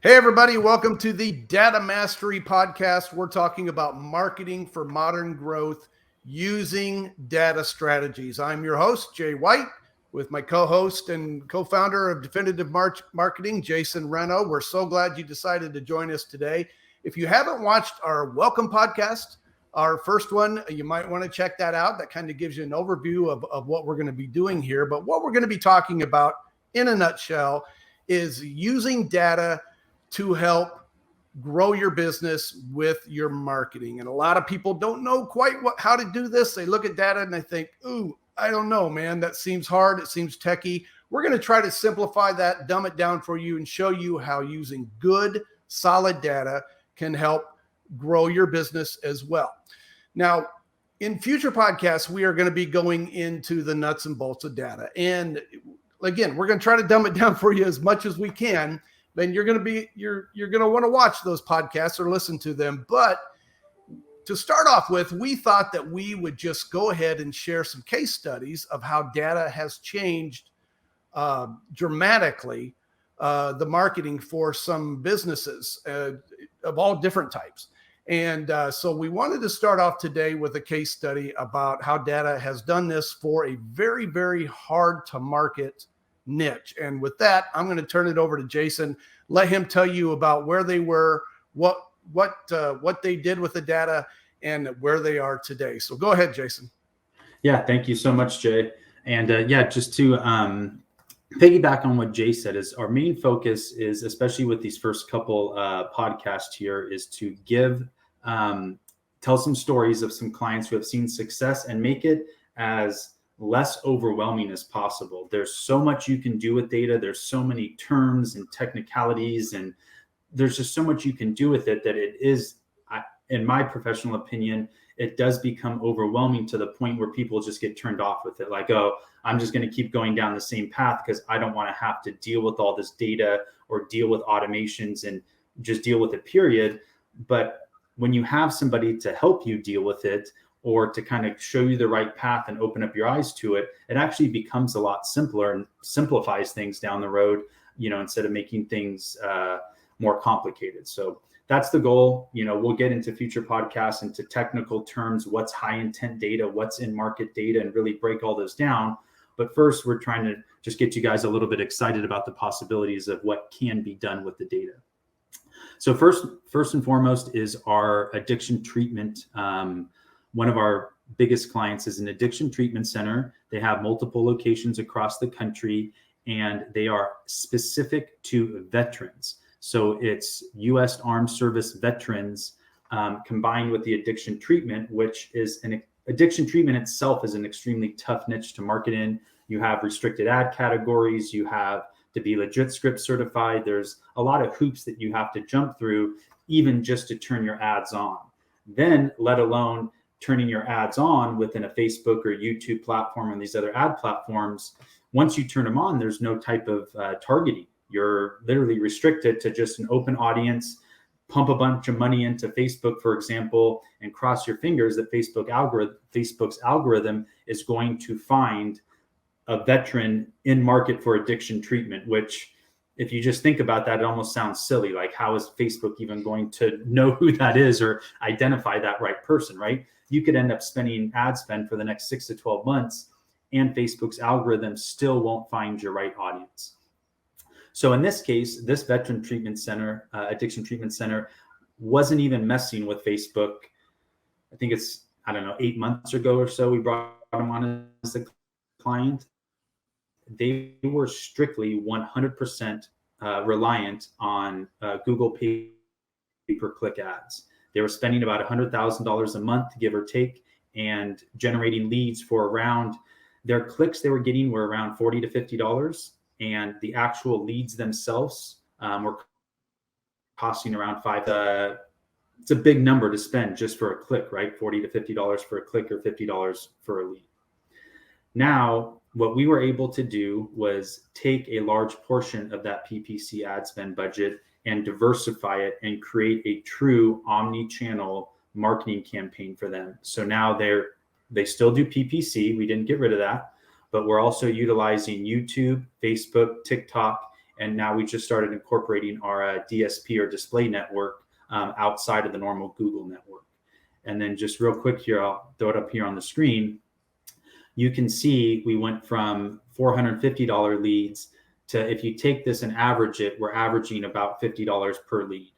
Hey, everybody, welcome to the Data Mastery Podcast. We're talking about marketing for modern growth using data strategies. I'm your host, Jay White, with my co-host and co-founder of Definitive Marketing, Jason Reno. We're so glad you decided to join us today. If you haven't watched our Welcome podcast, our first one, you might want to check that out. That kind of gives you an overview of what we're going to be doing here. But what we're going to be talking about in a nutshell is using data to help grow your business with your marketing. And a lot of people don't know quite how to do this. They look at data and they think, ooh, I don't know, man, that seems hard. It seems techie. We're going to try to simplify that, dumb it down for you, and show you how using good, solid data can help grow your business as well. Now, in future podcasts, we are going to be going into the nuts and bolts of data. And again, we're going to try to dumb it down for you as much as we can. Then you're going to want to watch those podcasts or listen to them. But to start off with, we thought that we would just go ahead and share some case studies of how data has changed dramatically the marketing for some businesses of all different types. And so we wanted to start off today with a case study about how data has done this for a very, very hard to market niche. And with that, I'm going to turn it over to Jason, let him tell you about where they were, what they did with the data, and where they are today. So go ahead, Jason. Yeah, thank you so much, Jay. And just to piggyback on what Jay said, is our main focus is, especially with these first couple podcasts here, is to tell some stories of some clients who have seen success and make it as less overwhelming as possible. There's so much you can do with data. There's so many terms and technicalities, and there's just so much you can do with it that it is, in my professional opinion, it does become overwhelming to the point where people just get turned off with it. Like, oh, I'm just going to keep going down the same path because I don't want to have to deal with all this data or deal with automations and just deal with it, period. But when you have somebody to help you deal with it, or to kind of show you the right path and open up your eyes to it, it actually becomes a lot simpler and simplifies things down the road, instead of making things more complicated. So that's the goal. We'll get into future podcasts into technical terms, what's high intent data, what's in market data, and really break all those down. But first, we're trying to just get you guys a little bit excited about the possibilities of what can be done with the data. So first and foremost is our addiction treatment. One of our biggest clients is an addiction treatment center. They have multiple locations across the country, and they are specific to veterans. So it's U.S. Armed Service veterans combined with the addiction treatment, which is addiction treatment itself is an extremely tough niche to market in. You have restricted ad categories. You have to be legit script certified. There's a lot of hoops that you have to jump through, even just to turn your ads on. Then, let alone turning your ads on within a Facebook or YouTube platform and these other ad platforms. Once you turn them on, there's no type of targeting. You're literally restricted to just an open audience. Pump a bunch of money into Facebook, for example, and cross your fingers that Facebook's algorithm is going to find a veteran in market for addiction treatment, which, if you just think about that, it almost sounds silly. Like, how is Facebook even going to know who that is or identify that right person, right? You could end up spending ad spend for the next 6 to 12 months, and Facebook's algorithm still won't find your right audience. So in this case, this veteran treatment center, addiction treatment center, wasn't even messing with Facebook. I think it's, 8 months ago or so, we brought them on as a client. They were strictly 100% reliant on Google pay-per-click ads. They were spending about $100,000 a month, give or take, and generating leads for around, their clicks they were getting were around $40 to $50, and the actual leads themselves were costing around $5. It's a big number to spend just for a click, right? $40 to $50 for a click, or $50 for a lead. Now, what we were able to do was take a large portion of that PPC ad spend budget and diversify it and create a true omni-channel marketing campaign for them. So now they still do PPC. We didn't get rid of that, but we're also utilizing YouTube, Facebook, TikTok, And now we just started incorporating our DSP or display network outside of the normal Google network. And then just real quick here, I'll throw it up here on the screen. You can see we went from $450 leads to, if you take this and average it, we're averaging about $50 per lead.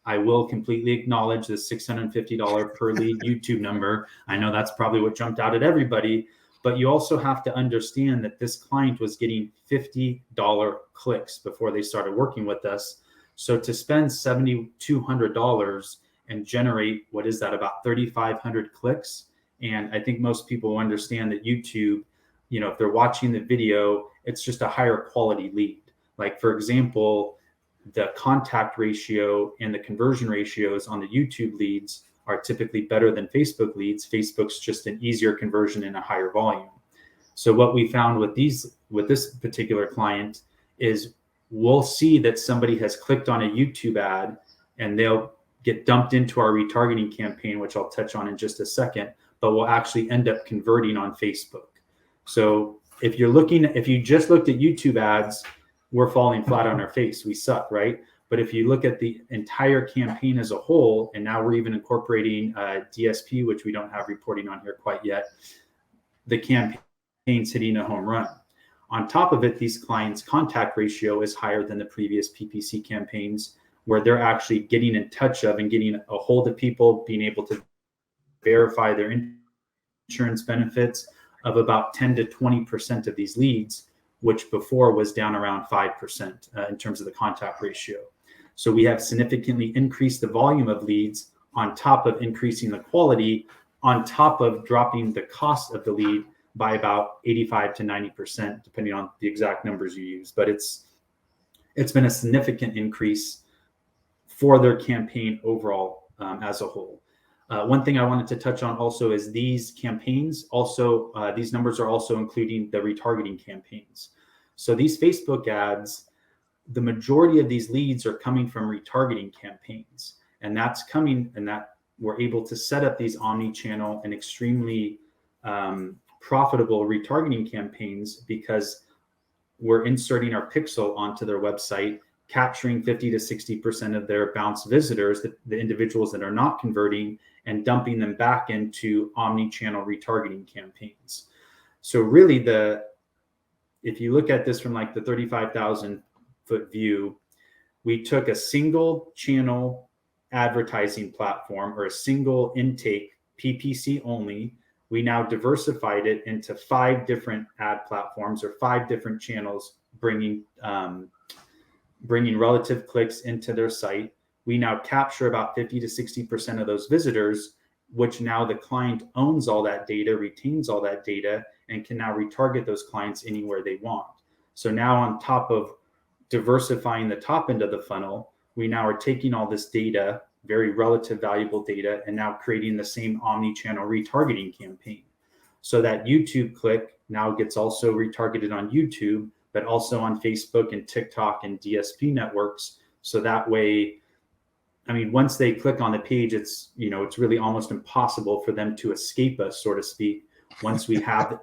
I will completely acknowledge the $650 per lead YouTube number. I know that's probably what jumped out at everybody, but you also have to understand that this client was getting $50 clicks before they started working with us. So to spend $7,200 and generate, what is that, about 3,500 clicks? And I think most people understand that YouTube, if they're watching the video, it's just a higher quality lead. Like, for example, the contact ratio and the conversion ratios on the YouTube leads are typically better than Facebook leads. Facebook's just an easier conversion and a higher volume. So what we found with this particular client is we'll see that somebody has clicked on a YouTube ad and they'll get dumped into our retargeting campaign, which I'll touch on in just a second, but will actually end up converting on Facebook. So if you just looked at YouTube ads, we're falling flat on our face. We suck, right? But if you look at the entire campaign as a whole, and now we're even incorporating DSP, which we don't have reporting on here quite yet, the campaign's hitting a home run. On top of it, these clients' contact ratio is higher than the previous PPC campaigns, where they're actually getting in touch of and getting a hold of people, being able to verify their insurance benefits of about 10 to 20% of these leads, which before was down around 5% in terms of the contact ratio. So we have significantly increased the volume of leads on top of increasing the quality, on top of dropping the cost of the lead by about 85 to 90%, depending on the exact numbers you use. But it's been a significant increase for their campaign overall as a whole. One thing I wanted to touch on also is these campaigns also, these numbers are also including the retargeting campaigns. So these Facebook ads, the majority of these leads are coming from retargeting campaigns. And that's coming, and that we're able to set up these omni-channel and extremely profitable retargeting campaigns because we're inserting our pixel onto their website, capturing 50 to 60% of their bounce visitors, the individuals that are not converting, and dumping them back into omni-channel retargeting campaigns. So really if you look at this from like the 35,000 foot view, we took a single channel advertising platform or a single intake PPC only. We now diversified it into 5 different ad platforms or 5 different channels, bringing relative clicks into their site. We now capture about 50 to 60% of those visitors, which now the client owns all that data, retains all that data, and can now retarget those clients anywhere they want. So now on top of diversifying the top end of the funnel, we now are taking all this data, very relative valuable data, and now creating the same omni-channel retargeting campaign. So that YouTube click now gets also retargeted on YouTube, but also on Facebook and TikTok and DSP networks. So that way, I mean, once they click on the page, it's really almost impossible for them to escape us, so to speak. Once we have,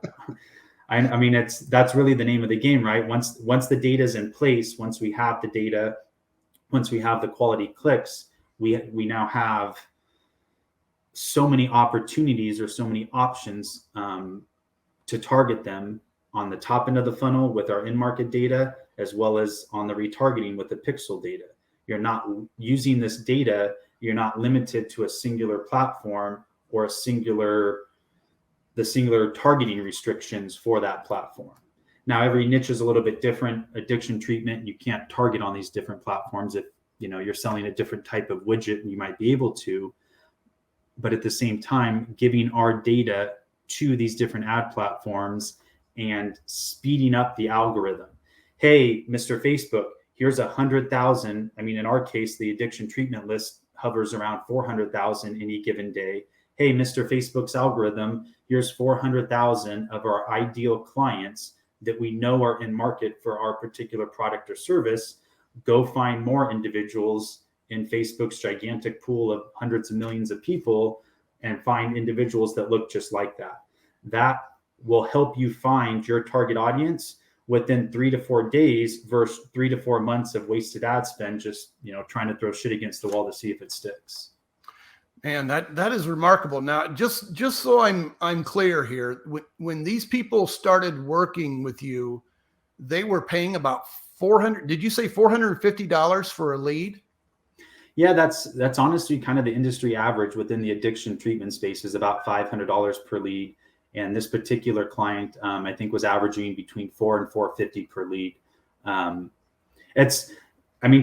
I mean, that's really the name of the game, right? Once the data is in place, once we have the data, once we have the quality clicks, we now have so many opportunities or so many options to target them on the top end of the funnel with our in-market data, as well as on the retargeting with the pixel data. You're not using this data, you're not limited to a singular platform or the singular targeting restrictions for that platform. Now, every niche is a little bit different. Addiction treatment, you can't target on these different platforms. If you're selling a different type of widget, you might be able to. But at the same time, giving our data to these different ad platforms and speeding up the algorithm. Hey, Mr. Facebook, here's 100,000. I mean, in our case, the addiction treatment list hovers around 400,000 any given day. Hey, Mr. Facebook's algorithm, here's 400,000 of our ideal clients that we know are in market for our particular product or service. Go find more individuals in Facebook's gigantic pool of hundreds of millions of people and find individuals that look just like that. That will help you find your target audience within 3 to 4 days versus 3 to 4 months of wasted ad spend, just, trying to throw shit against the wall to see if it sticks. Man, that is remarkable. Now, just so I'm clear here, when these people started working with you, they were paying about $400. Did you say $450 for a lead? Yeah, that's honestly kind of the industry average within the addiction treatment space, is about $500 per lead. And this particular client, I think, was averaging between $400 and $450 per lead.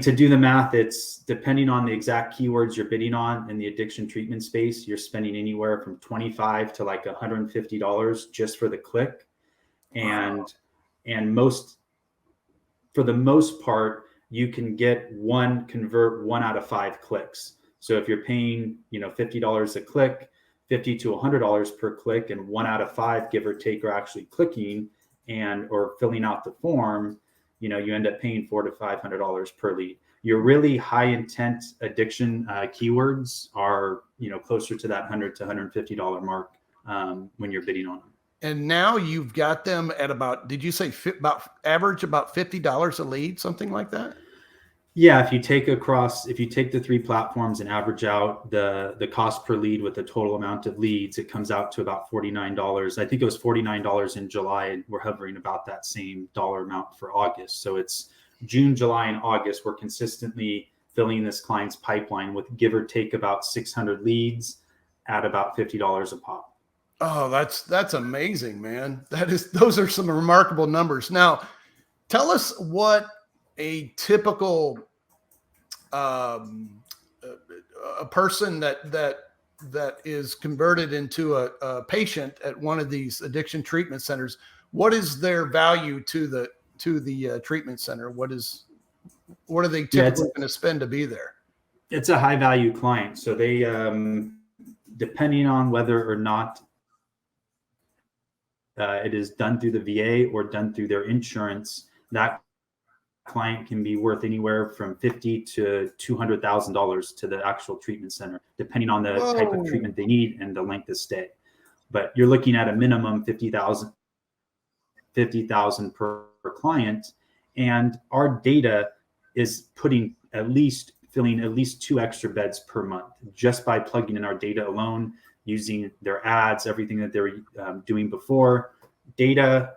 To do the math, it's depending on the exact keywords you're bidding on in the addiction treatment space, you're spending anywhere from $25 to like $150 just for the click. And for the most part, you can convert 1 out of 5 clicks. So if you're paying, $50 a click, $50 to $100 per click, and 1 out of 5, give or take, are actually clicking or filling out the form, you end up paying $400 to $500 per lead. Your really high intent addiction keywords are, closer to that $100 to $150 mark when you're bidding on them. And now you've got them at about, did you say average about $50 a lead, something like that? Yeah, if you take the 3 platforms and average out the cost per lead with the total amount of leads, it comes out to about $49. I think it was $49 in July, and we're hovering about that same dollar amount for August. So it's June, July, and August. We're consistently filling this client's pipeline with, give or take, about 600 leads at about $50 a pop. Oh, that's amazing, man. Those are some remarkable numbers. Now, tell us what a typical a person that is converted into a patient at one of these addiction treatment centers, what is their value to the treatment center? What are they typically going to spend to be there? It's a high value client. So they, depending on whether or not it is done through the VA or done through their insurance, that client can be worth anywhere from $50,000 to $200,000 to the actual treatment center, depending on the type of treatment they need and the length of stay. But you're looking at a minimum $50,000 per client, and our data is filling at least 2 extra beds per month just by plugging in our data alone, using their ads, everything that they were doing before. Data,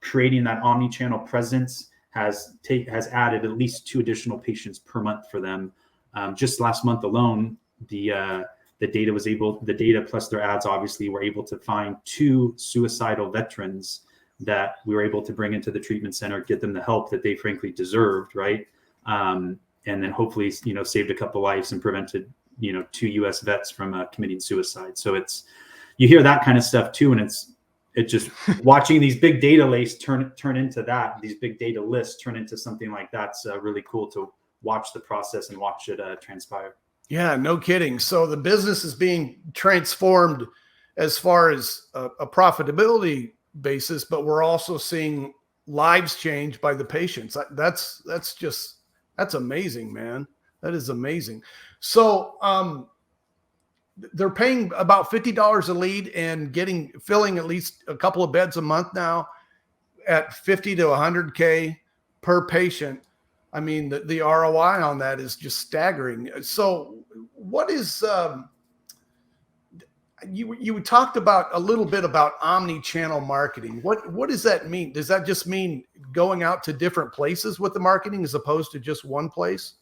creating that omni-channel presence has added at least 2 additional patients per month for them. Just last month alone, the data plus their ads obviously were able to find 2 suicidal veterans that we were able to bring into the treatment center, get them the help that they frankly deserved, right? And then hopefully, saved a couple lives and prevented, 2 U.S. vets from committing suicide. So you hear that kind of stuff too, and it's just watching these big data lists turn into that. These big data lists turn into something like that's really cool to watch the process and watch it transpire. Yeah, no kidding. So the business is being transformed as far as a profitability basis, but we're also seeing lives changed by the patients. That's amazing, man. That is amazing. So they're paying about $50 a lead and filling at least a couple of beds a month now at $50 to $100K per patient. I mean, the ROI on that is just staggering. So what is, you talked about a little bit about omni-channel marketing. What does that mean? Does that just mean going out to different places with the marketing as opposed to just one place?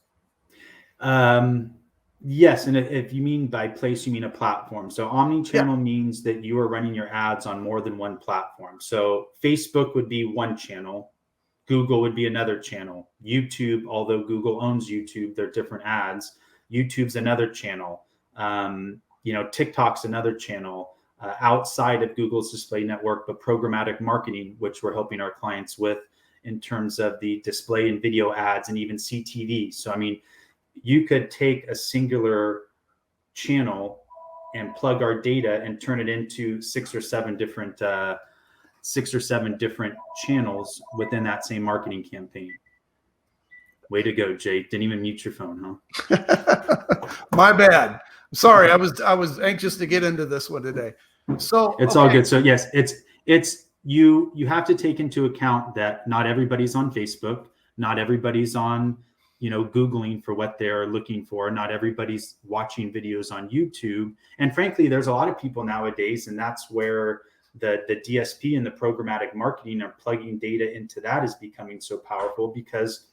Yes. And if you mean by place, you mean a platform. So omni-channel means that you are running your ads on more than one platform. So Facebook would be one channel. Google would be another channel. YouTube, although Google owns YouTube, they're different ads. YouTube's another channel. TikTok's another channel outside of Google's display network, but programmatic marketing, which we're helping our clients with in terms of the display and video ads and even CTV. So, I mean, you could take a singular channel and plug our data and turn it into 6 or 7 different channels within that same marketing campaign. Way to go, Jay. Didn't even mute your phone, huh? My bad. Sorry, I was anxious to get into this one today. So it's all good. So yes, it's you have to take into account that not everybody's on Facebook, not everybody's on, Googling for what they're looking for. Not everybody's watching videos on YouTube. And frankly, there's a lot of people nowadays, and that's where the DSP and the programmatic marketing are plugging data into that is becoming so powerful, because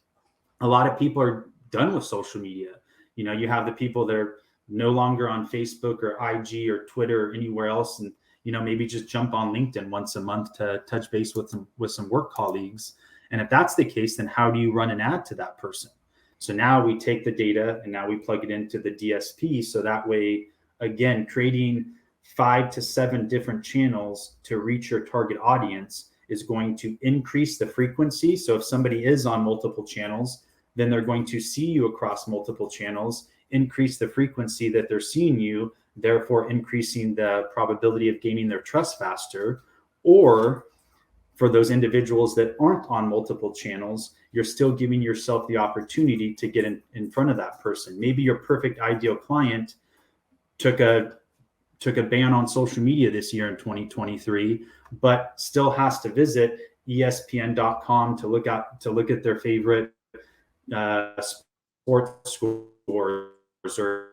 a lot of people are done with social media. You have the people that are no longer on Facebook or IG or Twitter or anywhere else, and maybe just jump on LinkedIn once a month to touch base with some work colleagues. And if that's the case, then how do you run an ad to that person? So now we take the data and now we plug it into the DSP. So that way, again, creating 5 to 7 different channels to reach your target audience is going to increase the frequency. So if somebody is on multiple channels, then they're going to see you across multiple channels, increase the frequency that they're seeing you, therefore increasing the probability of gaining their trust faster. Or for those individuals that aren't on multiple channels, you're still giving yourself the opportunity to get in front of that person. Maybe your perfect ideal client took a ban on social media this year in 2023, but still has to visit ESPN.com to look at their favorite sports scores, or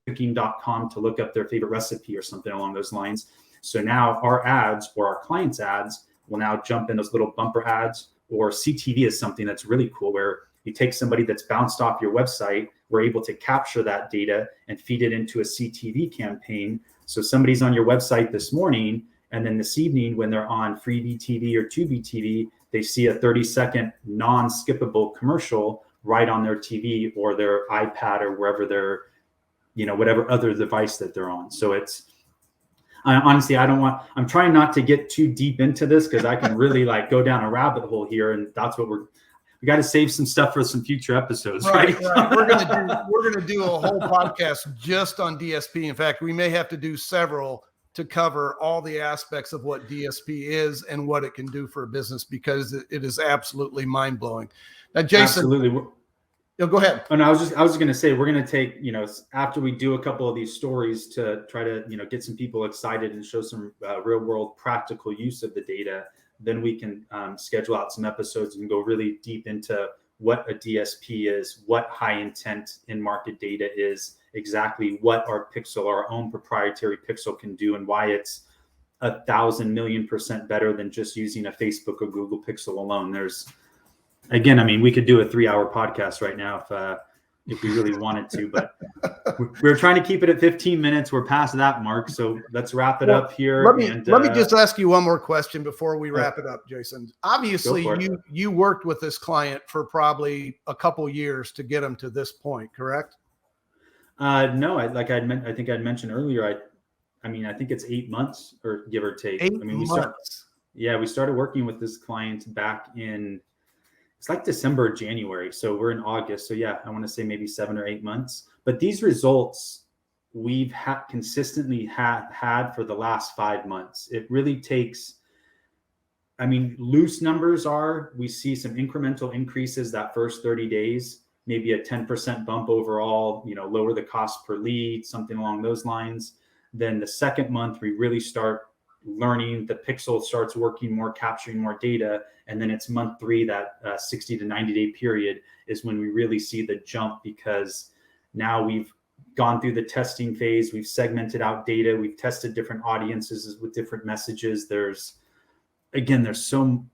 cooking.com to look up their favorite recipe or something along those lines. So now our ads, or our clients' ads, will now jump in those little bumper ads. Or CTV is something that's really cool, where you take somebody that's bounced off your website, we're able to capture that data and feed it into a CTV campaign. So somebody's on your website this morning, and then this evening when they're on Freevee TV or Tubi TV, they see a 30-second non-skippable commercial right on their TV or their iPad or wherever they're, whatever other device that they're on. So honestly, I'm trying not to get too deep into this, because I can really go down a rabbit hole here, and that's what we got to save some stuff for some future episodes, right? We're gonna do a whole podcast just on DSP. In fact, we may have to do several to cover all the aspects of what DSP is and what it can do for a business, because it is absolutely mind blowing. Now, Jason, absolutely. Go ahead. Oh, no, I was just going to say, we're going to take, after we do a couple of these stories to try to, get some people excited and show some real world practical use of the data, then we can schedule out some episodes and go really deep into what a DSP is, what high intent in market data is, exactly what our pixel, our own proprietary pixel, can do, and why it's 1,000 million% better than just using a Facebook or Google pixel alone. Again, I mean, we could do a 3-hour podcast right now if we really wanted to, but we're trying to keep it at 15 minutes. We're past that mark, so let's wrap it up here. Let me just ask you one more question before we wrap it up, Jason. Obviously, you worked with this client for probably a couple years to get them to this point, correct? No, I think I'd mentioned earlier. I think it's 8 months, or give or take. 8 months. We started working with this client back in, it's like December, January. So we're in August. So yeah, I want to say maybe 7 or 8 months. But these results we've consistently had for the last 5 months. It really takes, loose numbers are, we see some incremental increases that first 30 days, maybe a 10% bump overall, lower the cost per lead, something along those lines. Then the second month, we really start learning, the pixel starts working more, capturing more data. And then it's month 3, that 60 to 90 day period, is when we really see the jump, because now we've gone through the testing phase. We've segmented out data. We've tested different audiences with different messages. There's so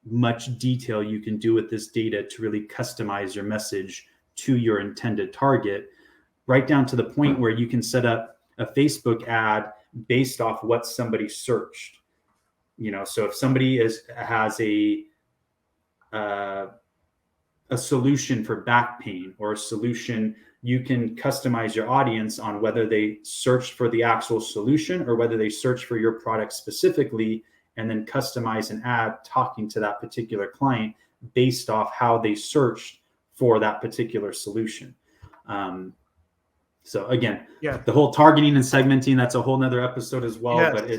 much detail you can do with this data to really customize your message to your intended target, right down to the point where you can set up a Facebook ad based off what somebody searched. So if somebody has a solution for back pain, or a solution, you can customize your audience on whether they searched for the actual solution or whether they search for your product specifically, and then customize an ad talking to that particular client based off how they searched for that particular solution. So again, the whole targeting and segmenting, that's a whole nother episode as well. Yes. But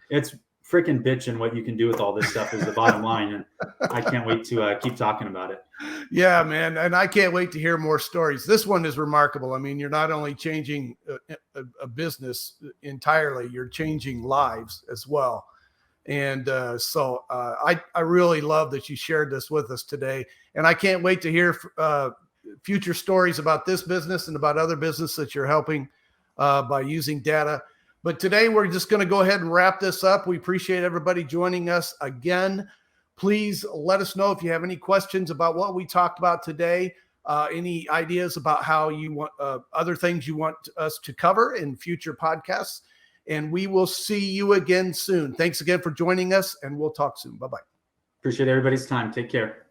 it's freaking bitching what you can do with all this stuff is the bottom line. And I can't wait to keep talking about it. Yeah, man. And I can't wait to hear more stories. This one is remarkable. You're not only changing a business entirely, you're changing lives as well. And so I really love that you shared this with us today. And I can't wait to hear future stories about this business and about other business that you're helping by using data. But today we're just going to go ahead and wrap this up. We appreciate everybody joining us again. Please let us know if you have any questions about what we talked about today, any ideas about how you want other things you want us to cover in future podcasts. And we will see you again soon. Thanks again for joining us, and we'll talk soon. Bye-bye. Appreciate everybody's time. Take care.